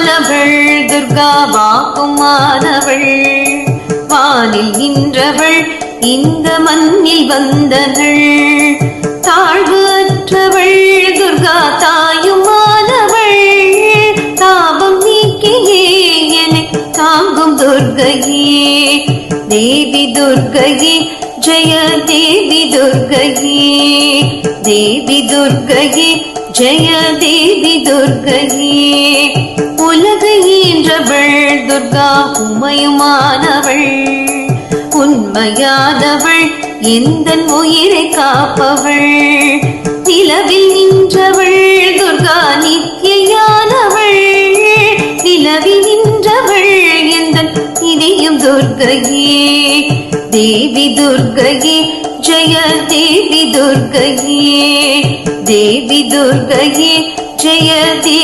வாக்குமானவள் துர்கா வாக்குமானவள் வானில் நின்றவள் இந்த மண்ணில் வந்தனள் தாழ்வு அற்றவள் துர்கா தாயுமானவள் தாபம் நீக்கியே என்னை தாங்கும் துர்கையே தேவி துர்கையே ஜெய தேவி துர்கையே தேவி துர்கையே ஜெய தேவி துர்கையே உலகை ஈன்றவள் துர்கா உமையுமானவள் உண்மையானவள் எந்தன் உயிரை காப்பவள் நிலவில் நின்றவள் துர்கா நித்தியானவள் நிலவில் நின்றவள் எந்தன் இதயம் துர்கையே தேவி துர்கையே ஜெய தேவி துர்கையே தேவி துர்கையே ஜெய தேவி